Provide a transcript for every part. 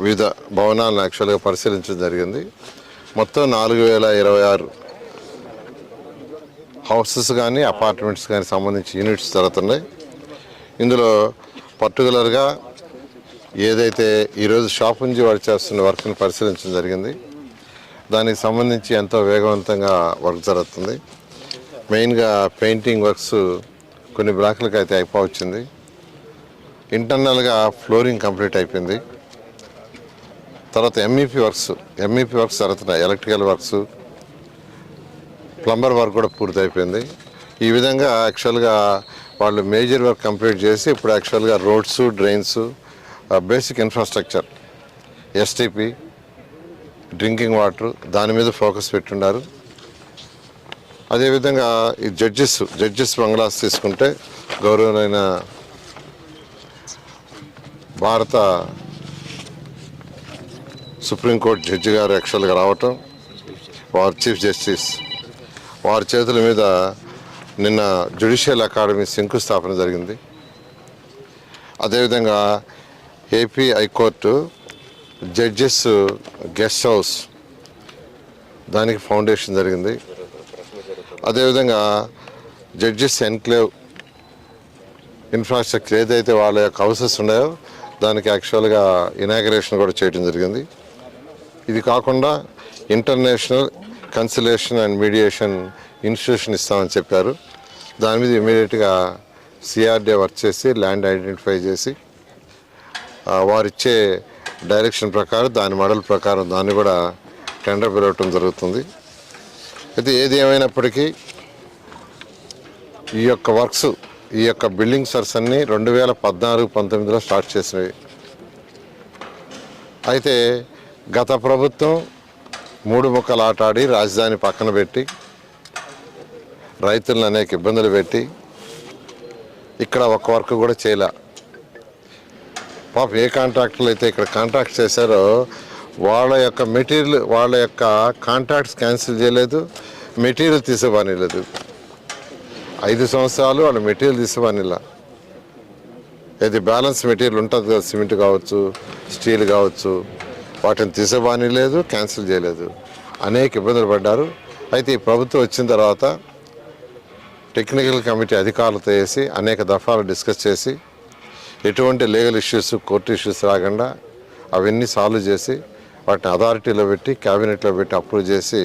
వివిధ భవనాలను యాక్చువల్గా పరిశీలించడం జరిగింది. మొత్తం 4026 హౌసెస్ కానీ అపార్ట్మెంట్స్ కానీ సంబంధించి యూనిట్స్ జరుగుతున్నాయి. ఇందులో పర్టికులర్గా ఏదైతే ఈరోజు షాప్ నుంచి వాడు చేస్తున్న వర్క్ని పరిశీలించడం జరిగింది. దానికి సంబంధించి ఎంతో వేగవంతంగా వర్క్ జరుగుతుంది. మెయిన్గా పెయింటింగ్ వర్క్స్ కొన్ని బ్లాక్లకు అయితే అయిపోవచ్చింది. ఇంటర్నల్గా ఫ్లోరింగ్ కంప్లీట్ అయిపోయింది. తర్వాత ఎంఈపీ వర్క్స్ జరుగుతున్నాయి. ఎలక్ట్రికల్ వర్క్స్, ప్లంబర్ వర్క్ కూడా పూర్తి అయిపోయింది. ఈ విధంగా యాక్చువల్గా వాళ్ళు మేజర్ వర్క్ కంప్లీట్ చేసి ఇప్పుడు యాక్చువల్గా roads, drains, basic infrastructure, STP, drinking water దాని మీద ఫోకస్ పెట్టున్నారు. అదేవిధంగా ఈ జడ్జెస్ బంగ్లాస్ తీసుకుంటే గౌరవనైన భారత సుప్రీంకోర్టు జడ్జి గారు యాక్చువల్గా రావటం, వారు చీఫ్ జస్టిస్ వారి చేతుల మీద నిన్న జ్యుడిషియల్ అకాడమీ శంకుస్థాపన జరిగింది. అదేవిధంగా AP high court judges guest house దానికి ఫౌండేషన్ జరిగింది. అదేవిధంగా జడ్జెస్ ఎన్క్లేవ్ ఇన్ఫ్రాస్ట్రక్చర్ ఏదైతే వాళ్ళ యొక్క హౌసెస్ ఉన్నాయో దానికి యాక్చువల్గా ఇనాగరేషన్ కూడా చేయడం జరిగింది. ఇది కాకుండా international cancellation and mediation institution ఇస్తామని చెప్పారు. దాని మీద ఇమీడియట్గా సిఆర్డీఏ వర్క్ చేసి ల్యాండ్ ఐడెంటిఫై చేసి వారిచ్చే డైరెక్షన్ ప్రకారం దాని మోడల్ ప్రకారం దాన్ని కూడా టెండర్ పిలవటం జరుగుతుంది. అయితే ఏది ఏమైనప్పటికీ ఈ యొక్క వర్క్స్, ఈ యొక్క బిల్డింగ్ సర్స్ అన్నీ 2014-19లో స్టార్ట్ చేసినవి. అయితే గత ప్రభుత్వం 3 ముక్కలు ఆటాడి రాజధాని పక్కన పెట్టి రైతులను అనేక ఇబ్బందులు పెట్టి ఇక్కడ ఒక్క వర్క్ కూడా చేయలే. పాపం ఏ కాంట్రాక్టర్లు అయితే ఇక్కడ కాంట్రాక్ట్ చేశారో వాళ్ళ యొక్క మెటీరియల్, వాళ్ళ యొక్క కాంట్రాక్ట్స్ క్యాన్సిల్ చేయలేదు, మెటీరియల్ తీసేవానిలేదు. 5 సంవత్సరాలు వాళ్ళ మెటీరియల్ తీసేవానిలా. ఏది బ్యాలెన్స్ మెటీరియల్ ఉంటుంది కదా, సిమెంట్ కావచ్చు, స్టీల్ కావచ్చు, వాటిని తీసేవాని లేదు, క్యాన్సిల్ చేయలేదు. అనేక ఇబ్బందులు పడ్డారు. అయితే ఈ ప్రభుత్వం వచ్చిన తర్వాత టెక్నికల్ కమిటీ అధికారులతో వేసి అనేక దఫాలు డిస్కస్ చేసి ఎటువంటి లీగల్ ఇష్యూస్, కోర్టు ఇష్యూస్ రాకుండా అవన్నీ సాల్వ్ చేసి వాటిని అథారిటీలో పెట్టి క్యాబినెట్లో పెట్టి అప్రూవ్ చేసి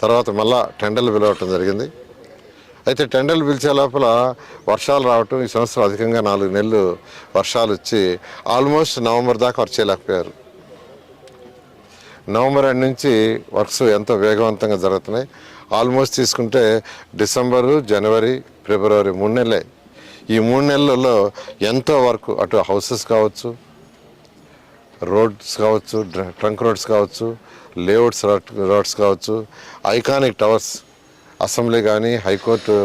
తర్వాత మళ్ళా టెండర్లు పిలవటం జరిగింది. అయితే టెండర్లు పిలిచే లోపల వర్షాలు రావటం, ఈ సంవత్సరం అధికంగా 4 నెలలు వర్షాలు వచ్చి ఆల్మోస్ట్ నవంబర్ దాకా వర్క్ చేయలేకపోయారు. నవంబర్ ఎండ్ నుంచి వర్క్స్ ఎంతో వేగవంతంగా జరుగుతున్నాయి. ఆల్మోస్ట్ తీసుకుంటే డిసెంబరు, జనవరి, ఫిబ్రవరి 3 నెలలే. ఈ 3 నెలలలో ఎంతో వర్క్, అటు హౌసెస్ కావచ్చు, రోడ్స్ కావచ్చు, ట్రంక్ రోడ్స్ కావచ్చు, లేఅవుట్స్ రోడ్స్ కావచ్చు, ఐకానిక్ టవర్స్, అసెంబ్లీ కానీ, హైకోర్టు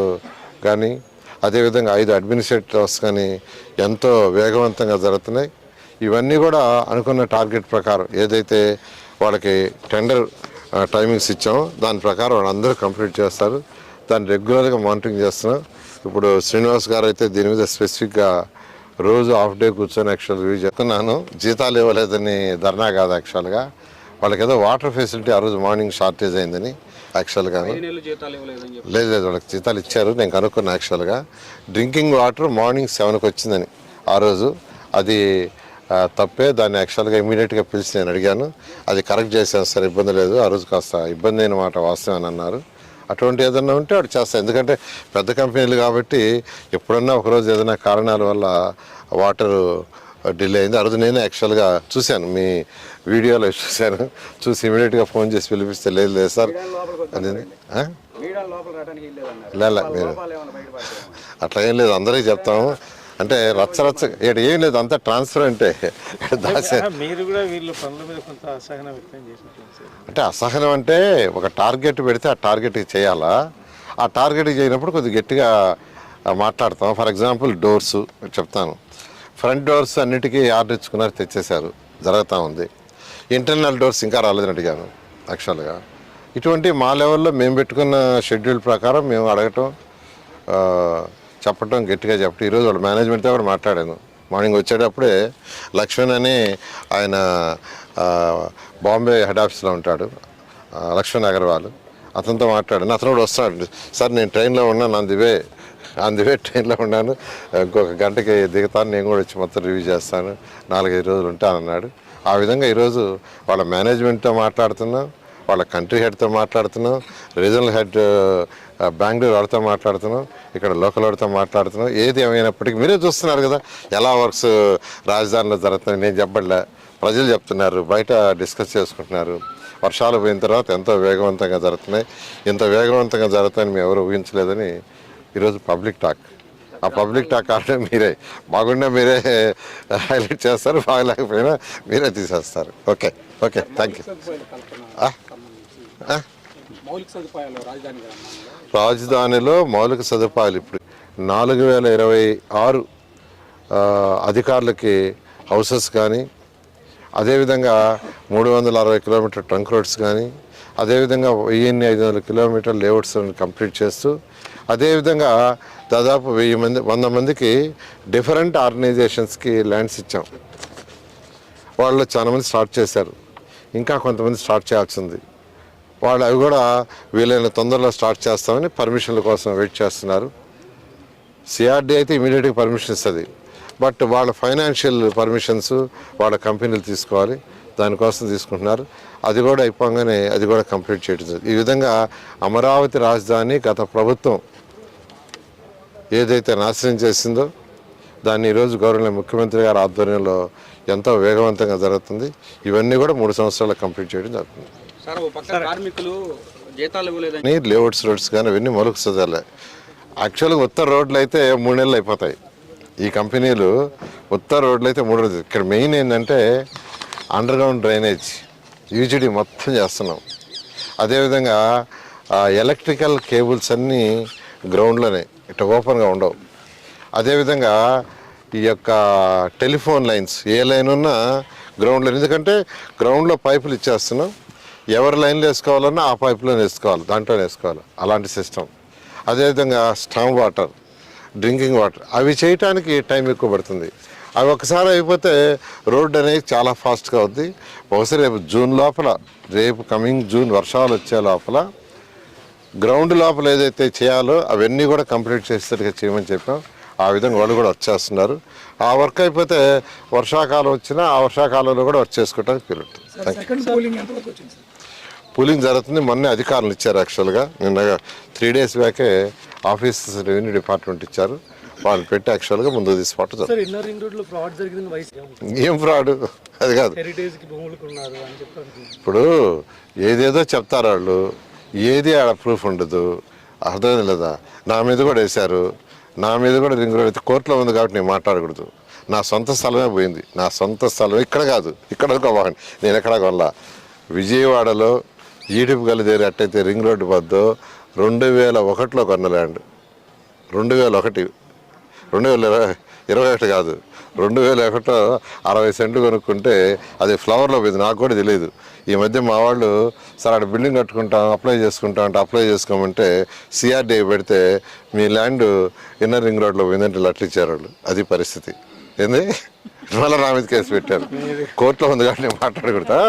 కానీ, అదేవిధంగా 5 అడ్మినిస్ట్రేటివ్ టవర్స్ కానీ ఎంతో వేగవంతంగా జరుగుతున్నాయి. ఇవన్నీ కూడా అనుకున్న టార్గెట్ ప్రకారం ఏదైతే వాళ్ళకి టెండర్ టైమింగ్స్ ఇచ్చామో దాని ప్రకారం వాళ్ళందరూ కంప్లీట్ చేస్తారు. దాన్ని రెగ్యులర్గా మానిటరింగ్ చేస్తున్నాం. ఇప్పుడు శ్రీనివాస్ గారు అయితే దీని మీద స్పెసిఫిక్గా రోజు హాఫ్ డే కూర్చొని యాక్చువల్గా రివ్యూ చెప్తున్నాను. జీతాలు ఇవ్వలేదని ధర్నా కాదు, యాక్చువల్గా వాళ్ళకి ఏదో వాటర్ ఫెసిలిటీ ఆ రోజు మార్నింగ్ షార్టేజ్ అయిందని యాక్చువల్గా. లేదు వాళ్ళకి జీతాలు ఇచ్చారు, నేను కనుక్కున్నా. యాక్చువల్గా డ్రింకింగ్ వాటర్ మార్నింగ్ 7కి వచ్చిందని ఆ రోజు, అది తప్పే. దాన్ని యాక్చువల్గా ఇమీడియట్గా పిలిచి నేను అడిగాను, అది కరెక్ట్ చేశాను సార్, ఇబ్బంది లేదు. ఆ రోజు కాస్త ఇబ్బంది అయిన మాట వాస్తవం అని అన్నారు. అటువంటి ఏదన్నా ఉంటే వాడు చేస్తాను, ఎందుకంటే పెద్ద కంపెనీలు కాబట్టి ఎప్పుడన్నా ఒకరోజు ఏదైనా కారణాల వల్ల వాటర్ డిలే అయింది. ఆ రోజు నేను యాక్చువల్గా చూశాను, మీ వీడియోలో చూశాను. చూసి ఇమీడియట్గా ఫోన్ చేసి పిలిపిస్తే లేదు సార్ అని. లేదు మీరు అట్లా ఏం లేదు, అందరికీ చెప్తాము. అంటే రచ్చ ఇక్కడ ఏం లేదు, అంతా ట్రాన్స్ఫర్ అంటే అంటే అసహనం అంటే ఒక టార్గెట్ పెడితే ఆ టార్గెట్కి చేయాలా, ఆ టార్గెట్కి చేయనప్పుడు కొద్దిగా గట్టిగా మాట్లాడతాం. ఫర్ ఎగ్జాంపుల్ డోర్స్ చెప్తాను, ఫ్రంట్ డోర్స్ అన్నిటికీ ఆర్డర్ ఇచ్చుకున్నారు, తెచ్చేశారు, జరుగుతూ ఉంది. ఇంటర్నల్ డోర్స్ ఇంకా రాలేదని అడిగాను. యాక్చువల్గా ఇటువంటి మా లెవెల్లో మేము పెట్టుకున్న షెడ్యూల్ ప్రకారం మేము అడగటం, చెప్పటం, గట్టిగా చెప్పటం. ఈరోజు వాళ్ళ మేనేజ్మెంట్తో కూడా మాట్లాడాను. మార్నింగ్ వచ్చేటప్పుడే లక్ష్మణ్ అని ఆయన ఆ, బాంబే హెడ్ ఆఫీస్లో ఉంటాడు, లక్ష్మణ్ అగర్వాల్. అతనితో మాట్లాడాను. అతను కూడా వస్తున్నాడు. సార్ నేను ట్రైన్లో ఉన్నాను, అందువే ట్రైన్లో ఉన్నాను, ఇంకొక గంటకి దిగుతాను, నేను కూడా వచ్చి మొత్తం రివ్యూ చేస్తాను, 4-5 రోజులు ఉంటానన్నాడు. ఆ విధంగా ఈరోజు వాళ్ళ మేనేజ్మెంట్తో మాట్లాడుతున్నాం, వాళ్ళ కంట్రీ హెడ్తో మాట్లాడుతున్నాం, రీజనల్ హెడ్ బెంగళూరు వాడితో మాట్లాడుతున్నాం, ఇక్కడ లోకల్ వాడితో మాట్లాడుతున్నాం. ఏది ఏమైనప్పటికీ మీరే చూస్తున్నారు కదా ఎలా వర్క్స్ రాజధానిలో జరుగుతున్నాయి. నేను చెప్పట్లే, ప్రజలు చెప్తున్నారు, బయట డిస్కస్ చేసుకుంటున్నారు. వర్షాలు పోయిన తర్వాత ఎంతో వేగవంతంగా జరుగుతున్నాయి. ఇంత వేగవంతంగా జరుగుతాయని మేము ఎవరు ఊహించలేదని ఈరోజు పబ్లిక్ టాక్. ఆ పబ్లిక్ టాక్ అంటే మీరే బాగుండా మీరే హైలైట్ చేస్తారు, బాగలేకపోయినా మీరే తీసేస్తారు. Okay okay, thank you. రాజధానిలో మౌలిక సదుపాయాలు ఇప్పుడు 4026 అధికారులకి హౌసెస్ కానీ, అదేవిధంగా 360 కిలోమీటర్ ట్రంక్ రోడ్స్ కానీ, అదేవిధంగా 1500 కిలోమీటర్ లేఅవుట్స్ కంప్లీట్ చేస్తూ, అదేవిధంగా దాదాపు 100 మందికి డిఫరెంట్ ఆర్గనైజేషన్స్కి ల్యాండ్స్ ఇచ్చాం. వాళ్ళు చాలా మంది స్టార్ట్ చేశారు, ఇంకా కొంతమంది స్టార్ట్ చేయాల్సింది. వాళ్ళు అవి కూడా వీలైన తొందరలో స్టార్ట్ చేస్తామని పర్మిషన్ల కోసం వెయిట్ చేస్తున్నారు. సిఆర్డీ అయితే ఇమీడియట్గా పర్మిషన్ ఇస్తుంది, బట్ వాళ్ళ ఫైనాన్షియల్ పర్మిషన్స్ వాళ్ళ కంపెనీలు తీసుకోవాలి, దానికోసం తీసుకుంటున్నారు. అది కూడా అయిపోగానే అది కూడా కంప్లీట్ చేయడం. ఈ విధంగా అమరావతి రాజధాని గత ప్రభుత్వం ఏదైతే నాశనం చేసిందో దాన్ని ఈరోజు గౌరవ ముఖ్యమంత్రి గారి ఆధ్వర్యంలో ఎంతో వేగవంతంగా జరుగుతుంది. ఇవన్నీ కూడా 3 సంవత్సరాలు కంప్లీట్ చేయడం జరుగుతుంది. లేఅవుట్స్ రోడ్స్ కానీ ఇవన్నీ మౌలిక సదుపాయాలే. యాక్చువల్గా ఉత్తర రోడ్లు అయితే 3 నెలలు అయిపోతాయి. ఈ కంపెనీలు ఉత్తర రోడ్లు అయితే 3 రోజులు. ఇక్కడ మెయిన్ ఏంటంటే అండర్ గ్రౌండ్ డ్రైనేజ్ యూజిడి మొత్తం చేస్తున్నాం. అదేవిధంగా ఎలక్ట్రికల్ కేబుల్స్ అన్నీ గ్రౌండ్లోనే, ఇట్లా ఓపెన్గా ఉండవు. అదేవిధంగా ఈ యొక్క టెలిఫోన్ లైన్స్ ఏ లైన్ ఉన్నా గ్రౌండ్లో, ఎందుకంటే గ్రౌండ్లో పైపులు ఇచ్చేస్తున్నాం. ఎవరి లైన్లో వేసుకోవాలన్నా ఆ పైపులో వేసుకోవాలి, దాంట్లోనే వేసుకోవాలి, అలాంటి సిస్టమ్. అదేవిధంగా స్టామ్ వాటర్, డ్రింకింగ్ వాటర్, అవి చేయటానికి టైం ఎక్కువ పడుతుంది. అవి ఒకసారి అయిపోతే రోడ్డు అనేది చాలా ఫాస్ట్గా అవుద్ది. బహుశా రేపు కమింగ్ జూన్ వర్షాలు వచ్చే లోపల గ్రౌండ్ లోపల ఏదైతే చేయాలో అవన్నీ కూడా కంప్లీట్ చేసేట్టుగా చేయమని చెప్పాం. ఆ విధంగా వాళ్ళు కూడా వచ్చేస్తున్నారు. ఆ వర్క్ అయిపోతే వర్షాకాలం వచ్చినా ఆ వర్షాకాలంలో కూడా వర్క్ చేసుకోవడానికి వీలుంటుంది. పూలింగ్ జరుగుతుంది. మొన్నే అధికారులు ఇచ్చారు. యాక్చువల్గా నిన్న 3 days బ్యాకే ఆఫీస్ రెవెన్యూ డిపార్ట్మెంట్ ఇచ్చారు, వాళ్ళు పెట్టి యాక్చువల్గా ముందు తీసుకోవటం. ఏం ఫ్రాడ్ అది కాదు. ఇప్పుడు ఏదేదో చెప్తారు వాళ్ళు, ఏది ఆడ ప్రూఫ్ ఉండదు, అర్థం లేదా. నా మీద కూడా వేశారు, నా మీద కూడా రింగ్ రోడ్ అయితే కోర్టులో ఉంది కాబట్టి నేను మాట్లాడకూడదు. నా సొంత స్థలమే పోయింది, నా సొంత స్థలం ఇక్కడ కాదు, ఇక్కడ అనుకోవాలి. నేను ఎక్కడ కొనలా. విజయవాడలో ఈడిపు గలిదేరి అట్టయితే రింగ్ రోడ్డు వద్దు 2001లో కొన్న ల్యాండ్. 2021 కాదు, 2001లో 60 సెంట్లు కొనుక్కుంటే అది ఫ్లవర్లో పోయింది. నాకు కూడా తెలియదు. ఈ మధ్య మా వాళ్ళు సార్ అక్కడ బిల్డింగ్ కట్టుకుంటాం, అప్లై చేసుకుంటాం అంటే అప్లై చేసుకోమంటే సిఆర్డీ పెడితే మీ ల్యాండ్ ఇన్నర్ రింగ్ రోడ్లో పోయిందంటే లట్లు ఇచ్చారు వాళ్ళు. అది పరిస్థితి. ఏంది మళ్ళీ నా మీద కేసు పెట్టారు. కోర్టులో ఉంది కాబట్టి నేను మాట్లాడకూడదా?